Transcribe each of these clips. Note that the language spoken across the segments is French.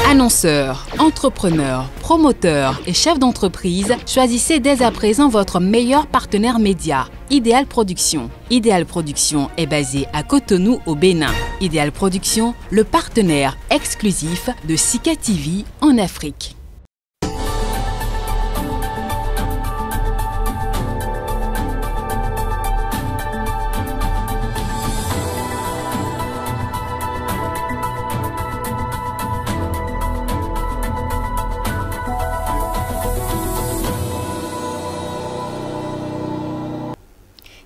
Annonceurs, entrepreneurs, promoteurs et chefs d'entreprise, choisissez dès à présent votre meilleur partenaire média, Ideal Production. Ideal Production est basé à Cotonou au Bénin. Ideal Production, le partenaire exclusif de Sika TV en Afrique.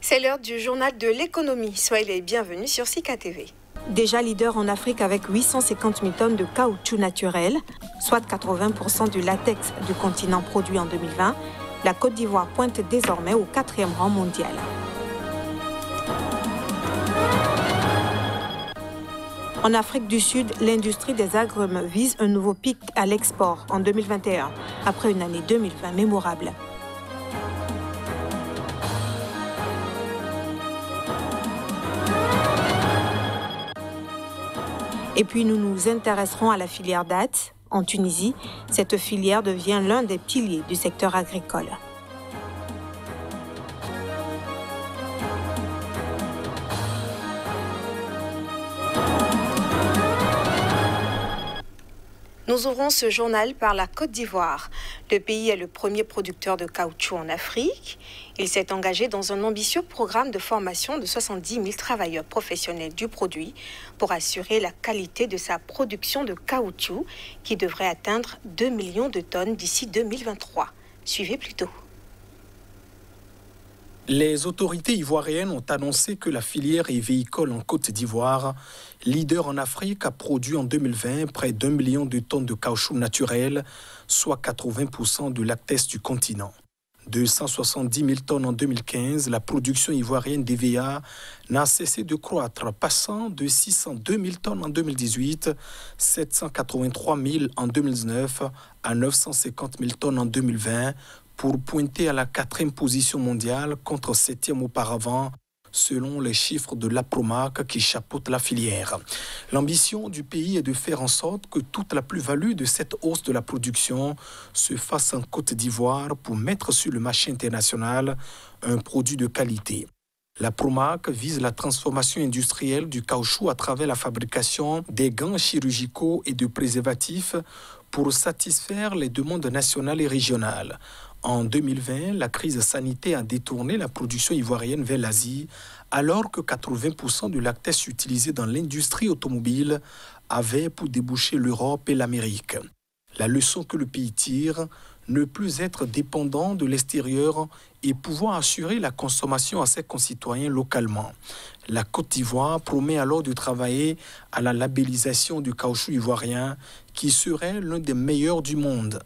C'est l'heure du journal de l'économie. Soyez les bienvenus sur Sika TV. Déjà leader en Afrique avec 850 000 tonnes de caoutchouc naturel, soit 80% du latex du continent produit en 2020, la Côte d'Ivoire pointe désormais au 4e rang mondial. En Afrique du Sud, l'industrie des agrumes vise un nouveau pic à l'export en 2021, après une année 2020 mémorable. Et puis nous nous intéresserons à la filière dattes. En Tunisie, cette filière devient l'un des piliers du secteur agricole. Nous ouvrons ce journal par la Côte d'Ivoire. Le pays est le premier producteur de caoutchouc en Afrique. Il s'est engagé dans un ambitieux programme de formation de 70 000 travailleurs professionnels du produit pour assurer la qualité de sa production de caoutchouc qui devrait atteindre 2 millions de tonnes d'ici 2023. Suivez plutôt. Les autorités ivoiriennes ont annoncé que la filière Ivéicole en Côte d'Ivoire, leader en Afrique, a produit en 2020 près d'1 million de tonnes de caoutchouc naturel, soit 80% de lactès du continent. De 170 000 tonnes en 2015, la production ivoirienne d'EVA n'a cessé de croître, passant de 602 000 tonnes en 2018, 783 000 en 2019 à 950 000 tonnes en 2020, pour pointer à la 4e position mondiale contre 7e auparavant, selon les chiffres de l'APROMAC qui chapeaute la filière. L'ambition du pays est de faire en sorte que toute la plus-value de cette hausse de la production se fasse en Côte d'Ivoire pour mettre sur le marché international un produit de qualité. La PROMAC vise la transformation industrielle du caoutchouc à travers la fabrication des gants chirurgicaux et de préservatifs pour satisfaire les demandes nationales et régionales. En 2020, la crise sanitaire a détourné la production ivoirienne vers l'Asie, alors que 80% du lactès utilisé dans l'industrie automobile avait pour déboucher l'Europe et l'Amérique. La leçon que le pays tire, ne plus être dépendant de l'extérieur et pouvoir assurer la consommation à ses concitoyens localement. La Côte d'Ivoire promet alors de travailler à la labellisation du caoutchouc ivoirien qui serait l'un des meilleurs du monde.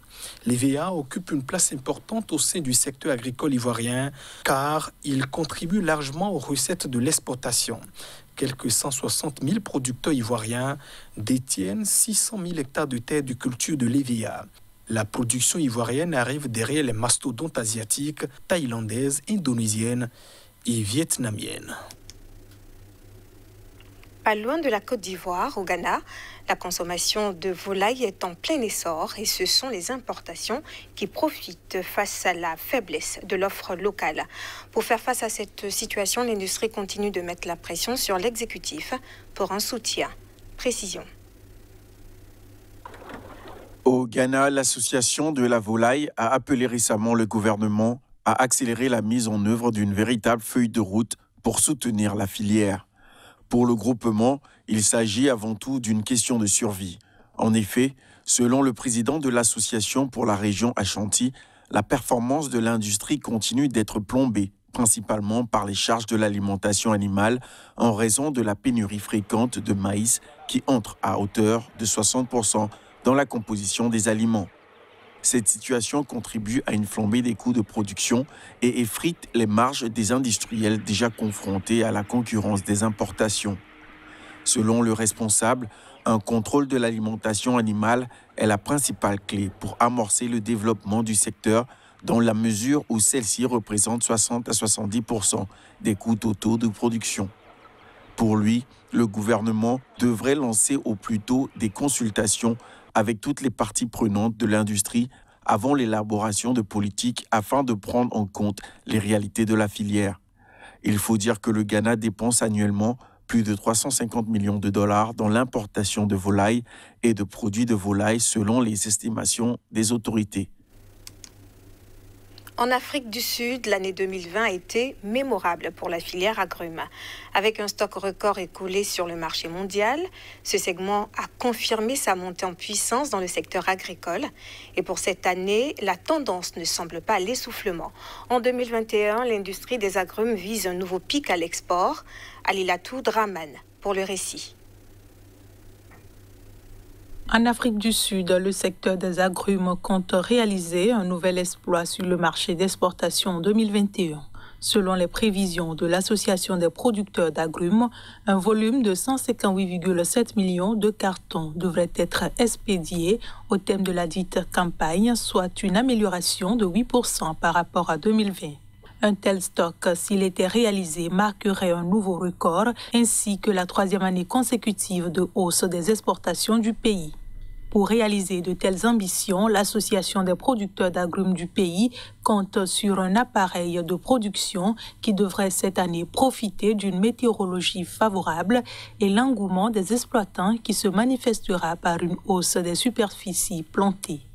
L'EVA occupe une place importante au sein du secteur agricole ivoirien car il contribue largement aux recettes de l'exportation. Quelques 160 000 producteurs ivoiriens détiennent 600 000 hectares de terres de culture de l'EVA. La production ivoirienne arrive derrière les mastodontes asiatiques, thaïlandaises, indonésiennes et vietnamiennes. Pas loin de la Côte d'Ivoire, au Ghana, la consommation de volaille est en plein essor et ce sont les importations qui profitent face à la faiblesse de l'offre locale. Pour faire face à cette situation, l'industrie continue de mettre la pression sur l'exécutif pour un soutien. Précision. Au Ghana, l'association de la volaille a appelé récemment le gouvernement à accélérer la mise en œuvre d'une véritable feuille de route pour soutenir la filière. Pour le groupement, il s'agit avant tout d'une question de survie. En effet, selon le président de l'association pour la région Ashanti, la performance de l'industrie continue d'être plombée, principalement par les charges de l'alimentation animale en raison de la pénurie fréquente de maïs qui entre à hauteur de 60% dans la composition des aliments. Cette situation contribue à une flambée des coûts de production et effrite les marges des industriels déjà confrontés à la concurrence des importations. Selon le responsable, un contrôle de l'alimentation animale est la principale clé pour amorcer le développement du secteur dans la mesure où celle-ci représente 60 à 70% des coûts totaux de production. Pour lui, le gouvernement devrait lancer au plus tôt des consultations avec toutes les parties prenantes de l'industrie avant l'élaboration de politiques afin de prendre en compte les réalités de la filière. Il faut dire que le Ghana dépense annuellement plus de 350 millions de dollars dans l'importation de volailles et de produits de volaille selon les estimations des autorités. En Afrique du Sud, l'année 2020 a été mémorable pour la filière agrumes. Avec un stock record écoulé sur le marché mondial, ce segment a confirmé sa montée en puissance dans le secteur agricole. Et pour cette année, la tendance ne semble pas à l'essoufflement. En 2021, l'industrie des agrumes vise un nouveau pic à l'export. Alilatou Draman pour le récit. En Afrique du Sud, le secteur des agrumes compte réaliser un nouvel exploit sur le marché d'exportation en 2021. Selon les prévisions de l'Association des producteurs d'agrumes, un volume de 158,7 millions de cartons devrait être expédié au terme de la dite campagne, soit une amélioration de 8% par rapport à 2020. Un tel stock, s'il était réalisé, marquerait un nouveau record, ainsi que la troisième année consécutive de hausse des exportations du pays. Pour réaliser de telles ambitions, l'Association des producteurs d'agrumes du pays compte sur un appareil de production qui devrait cette année profiter d'une météorologie favorable et l'engouement des exploitants qui se manifestera par une hausse des superficies plantées.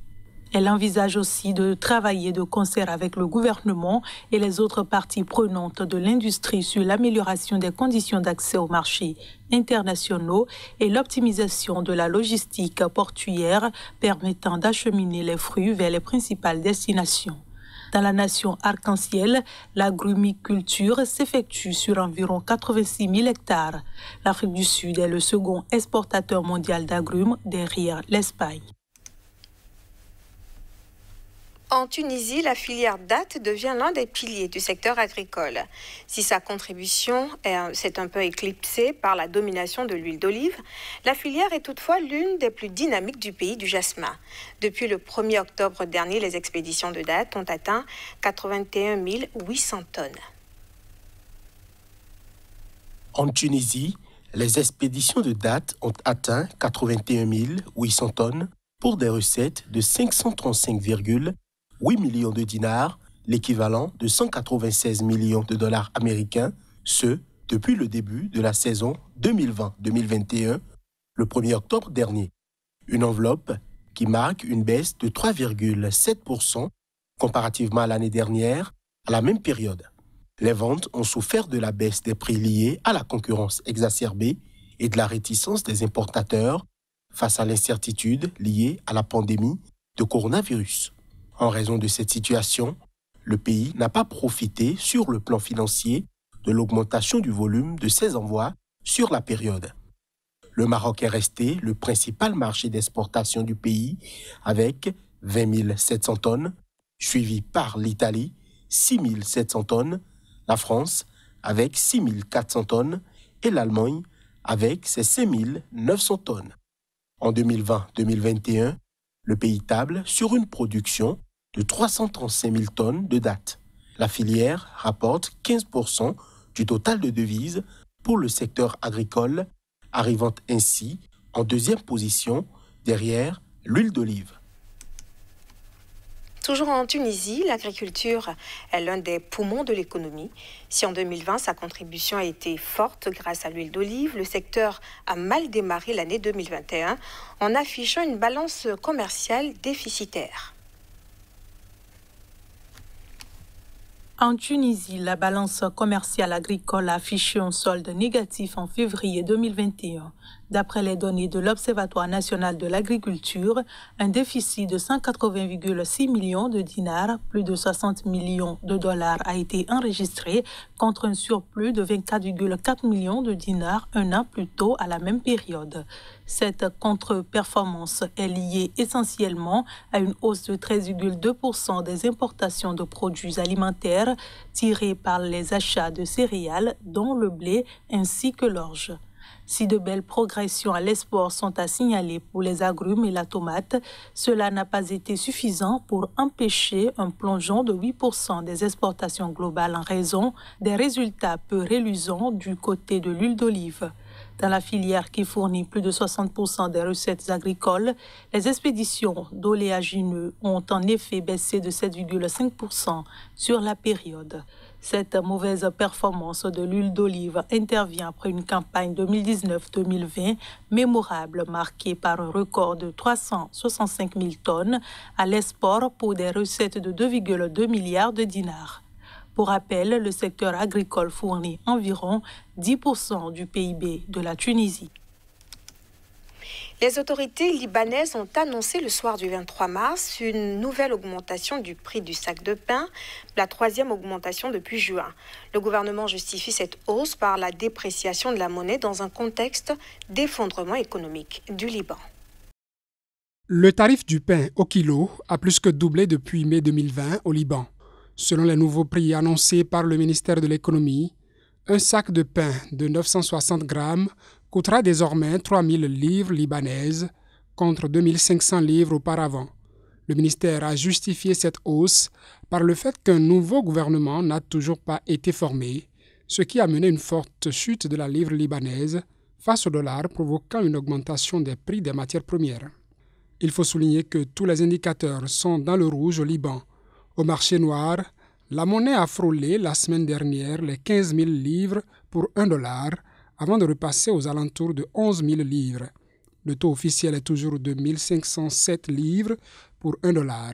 Elle envisage aussi de travailler de concert avec le gouvernement et les autres parties prenantes de l'industrie sur l'amélioration des conditions d'accès aux marchés internationaux et l'optimisation de la logistique portuaire permettant d'acheminer les fruits vers les principales destinations. Dans la nation arc-en-ciel, l'agrumiculture s'effectue sur environ 86 000 hectares. L'Afrique du Sud est le second exportateur mondial d'agrumes derrière l'Espagne. En Tunisie, la filière date devient l'un des piliers du secteur agricole. Si sa contribution s'est un peu éclipsée par la domination de l'huile d'olive, la filière est toutefois l'une des plus dynamiques du pays du jasmin. Depuis le 1er octobre dernier, les expéditions de date ont atteint 81 800 tonnes. En Tunisie, les expéditions de date ont atteint 81 800 tonnes pour des recettes de 535,8 millions de dinars, l'équivalent de 196 millions de dollars américains, ce, depuis le début de la saison 2020-2021, le 1er octobre dernier. Une enveloppe qui marque une baisse de 3,7% comparativement à l'année dernière, à la même période. Les ventes ont souffert de la baisse des prix liés à la concurrence exacerbée et de la réticence des importateurs face à l'incertitude liée à la pandémie de coronavirus. En raison de cette situation, le pays n'a pas profité sur le plan financier de l'augmentation du volume de ses envois sur la période. Le Maroc est resté le principal marché d'exportation du pays avec 20 700 tonnes, suivi par l'Italie, 6 700 tonnes, la France avec 6 400 tonnes et l'Allemagne avec ses 5 900 tonnes. En 2020-2021, le pays table sur une production de 335 000 tonnes de dattes. La filière rapporte 15% du total de devises pour le secteur agricole, arrivant ainsi en deuxième position derrière l'huile d'olive. Toujours en Tunisie, l'agriculture est l'un des poumons de l'économie. Si en 2020, sa contribution a été forte grâce à l'huile d'olive, le secteur a mal démarré l'année 2021 en affichant une balance commerciale déficitaire. En Tunisie, la balance commerciale agricole a affiché un solde négatif en février 2021. D'après les données de l'Observatoire national de l'agriculture, un déficit de 180,6 millions de dinars, plus de 60 millions de dollars, a été enregistré contre un surplus de 24,4 millions de dinars un an plus tôt à la même période. Cette contre-performance est liée essentiellement à une hausse de 13,2% des importations de produits alimentaires tirées par les achats de céréales, dont le blé ainsi que l'orge. Si de belles progressions à l'export sont à signaler pour les agrumes et la tomate, cela n'a pas été suffisant pour empêcher un plongeon de 8% des exportations globales en raison des résultats peu reluisants du côté de l'huile d'olive. Dans la filière qui fournit plus de 60% des recettes agricoles, les expéditions d'oléagineux ont en effet baissé de 7,5% sur la période. Cette mauvaise performance de l'huile d'olive intervient après une campagne 2019-2020 mémorable marquée par un record de 365 000 tonnes à l'export pour des recettes de 2,2 milliards de dinars. Pour rappel, le secteur agricole fournit environ 10% du PIB de la Tunisie. Les autorités libanaises ont annoncé le soir du 23 mars une nouvelle augmentation du prix du sac de pain, la troisième augmentation depuis juin. Le gouvernement justifie cette hausse par la dépréciation de la monnaie dans un contexte d'effondrement économique du Liban. Le tarif du pain au kilo a plus que doublé depuis mai 2020 au Liban. Selon les nouveaux prix annoncés par le ministère de l'Économie, un sac de pain de 960 grammes coûtera désormais 3 000 livres libanaises contre 2 500 livres auparavant. Le ministère a justifié cette hausse par le fait qu'un nouveau gouvernement n'a toujours pas été formé, ce qui a mené une forte chute de la livre libanaise face au dollar, provoquant une augmentation des prix des matières premières. Il faut souligner que tous les indicateurs sont dans le rouge au Liban. Au marché noir, la monnaie a frôlé la semaine dernière les 15 000 livres pour $1 avant de repasser aux alentours de 11 000 livres. Le taux officiel est toujours de 1 507 livres pour $1.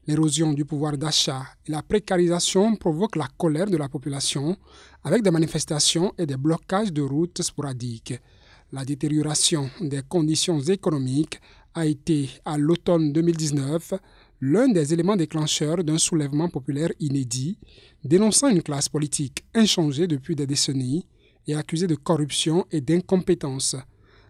L'érosion du pouvoir d'achat et la précarisation provoquent la colère de la population avec des manifestations et des blocages de routes sporadiques. La détérioration des conditions économiques a été, à l'automne 2019, l'un des éléments déclencheurs d'un soulèvement populaire inédit, dénonçant une classe politique inchangée depuis des décennies et accusée de corruption et d'incompétence.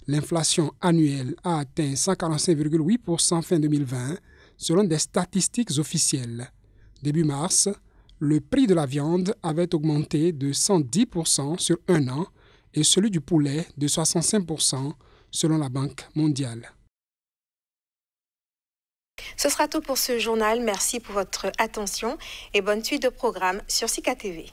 L'inflation annuelle a atteint 145,8% fin 2020, selon des statistiques officielles. Début mars, le prix de la viande avait augmenté de 110% sur un an et celui du poulet de 65% selon la Banque mondiale. Ce sera tout pour ce journal. Merci pour votre attention et bonne suite de programme sur Sika TV.